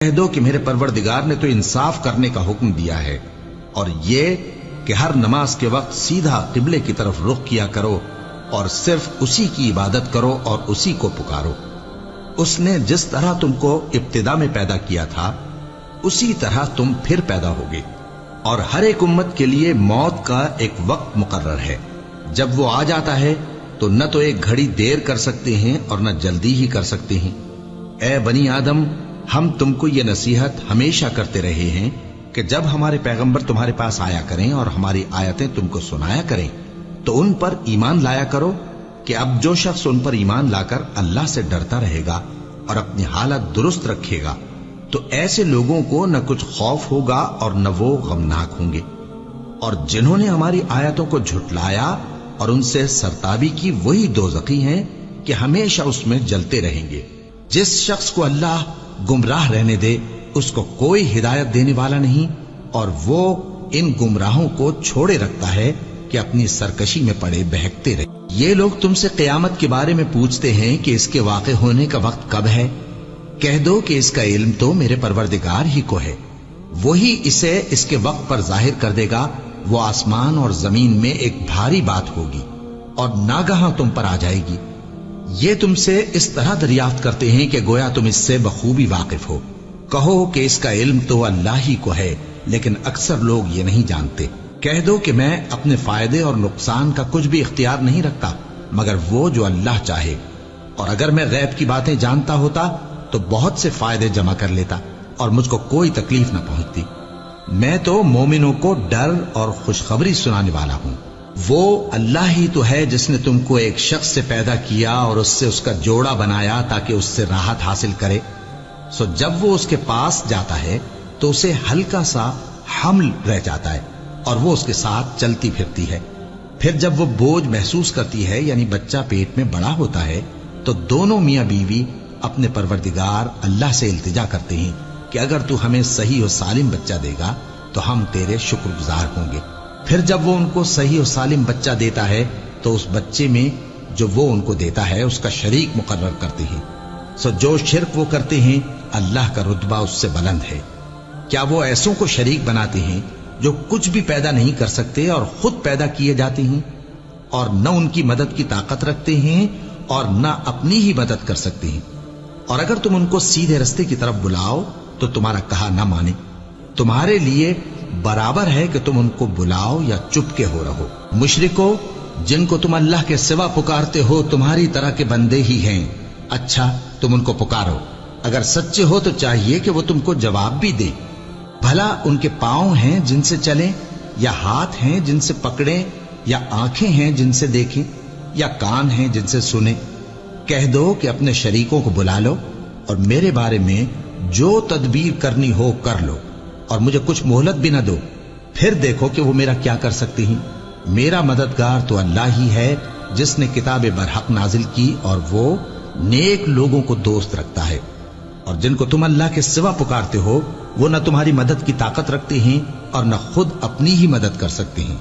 कह दो कि मेरे परवरदिगार ने तो इंसाफ करने का हुक्म दिया है, और ये कि हर नमाज के वक्त सीधा किबले की तरफ रुख किया करो और सिर्फ उसी की इबादत करो और उसी को पुकारो। उसने जिस तरह तुमको इब्तिदा में पैदा किया था उसी तरह तुम फिर पैदा होगे, और हर एक उम्मत के लिए मौत का एक वक्त मुकर्रर है। जब वो आ जाता है तो न तो एक घड़ी देर कर सकते हैं और न जल्दी ही कर सकते हैं। ए बनी आदम, हम तुमको ये नसीहत हमेशा करते रहे हैं कि जब हमारे पैगंबर तुम्हारे पास आया करें और हमारी आयतें तुमको सुनाया करें तो उन पर ईमान लाया करो कि अब जो शख्स उन पर ईमान लाकर अल्लाह से डरता रहेगा और अपनी हालत दुरुस्त रखेगा तो ऐसे लोगों को न कुछ खौफ होगा और न वो गमनाक होंगे। और जिन्होंने हमारी आयतों को झुटलाया और उनसे सरताबी की, वही दोज़खी हैं कि हमेशा उसमें जलते रहेंगे। जिस शख्स को अल्लाह गुमराह रहने दे उसको कोई हिदायत देने वाला नहीं, और वो इन गुमराहों को छोड़े रखता है कि अपनी सरकशी में पड़े बहकते रहे। ये लोग तुमसे क़यामत के बारे में पूछते हैं कि इसके वाक़े होने का वक्त कब है। कह दो कि इसका इल्म तो मेरे परवरदिगार ही को है, वही इसे इसके वक्त पर जाहिर कर देगा। वो आसमान और जमीन में एक भारी बात होगी और नागहां तुम पर आ जाएगी। ये तुमसे इस तरह दरियाफ्त करते हैं कि गोया तुम इससे बखूबी वाकिफ हो। कहो कि इसका इल्म तो अल्लाह ही को है, लेकिन अक्सर लोग ये नहीं जानते। कह दो कि मैं अपने फायदे और नुकसान का कुछ भी इख्तियार नहीं रखता मगर वो जो अल्लाह चाहे, और अगर मैं गैब की बातें जानता होता तो बहुत से फायदे जमा कर लेता और मुझको कोई तकलीफ न पहुंचती। मैं तो मोमिनों को डर और खुशखबरी सुनाने वाला हूं। वो अल्लाह ही तो है जिसने तुमको एक शख्स से पैदा किया और उससे उसका जोड़ा बनाया ताकि उससे राहत हासिल करे। सो जब वो उसके पास जाता है तो उसे हल्का सा हमल रह जाता है और वो उसके साथ चलती फिरती है। फिर जब वो बोझ महसूस करती है यानी बच्चा पेट में बड़ा होता है तो दोनों मियां बीवी अपने परवरदिगार अल्लाह से इल्तिजा करते हैं कि अगर तू हमें सही और सालिम बच्चा देगा तो हम तेरे शुक्रगुजार होंगे। फिर जब वो उनको सही और सालिम बच्चा देता है तो उस बच्चे में जो वो उनको देता है उसका शरीक मुकर्रर करते हैं। सो जो शिर्क वो करते हैं अल्लाह का रुतबा उससे बुलंद है। क्या वो ऐसों को शरीक बनाते हैं जो कुछ भी पैदा नहीं कर सकते और खुद पैदा किए जाते हैं, और न उनकी मदद की ताकत रखते हैं और न अपनी ही मदद कर सकते हैं। और अगर तुम उनको सीधे रास्ते की तरफ बुलाओ तो तुम्हारा कहा न माने। तुम्हारे लिए बराबर है कि तुम उनको बुलाओ या चुपके हो रहो। मुशरिको, जिनको तुम अल्लाह के सिवा पुकारते हो तुम्हारी तरह के बंदे ही हैं। अच्छा, तुम उनको पुकारो। अगर सच्चे हो तो चाहिए कि वो तुमको जवाब भी दे। भला उनके पांव हैं जिनसे चलें, या हाथ हैं जिनसे पकड़ें, या आंखें हैं जिनसे देखें, या कान हैं जिनसे सुने। कह दो कि अपने शरीकों को बुला लो और मेरे बारे में जो तदबीर करनी हो कर लो, और मुझे कुछ मोहलत भी न दो। फिर देखो कि वो मेरा क्या कर सकती हैं। मेरा मददगार तो अल्लाह ही है जिसने किताब बरहक नाजिल की, और वो नेक लोगों को दोस्त रखता है। और जिनको तुम अल्लाह के सिवा पुकारते हो वो न तुम्हारी मदद की ताकत रखते हैं और न खुद अपनी ही मदद कर सकते हैं।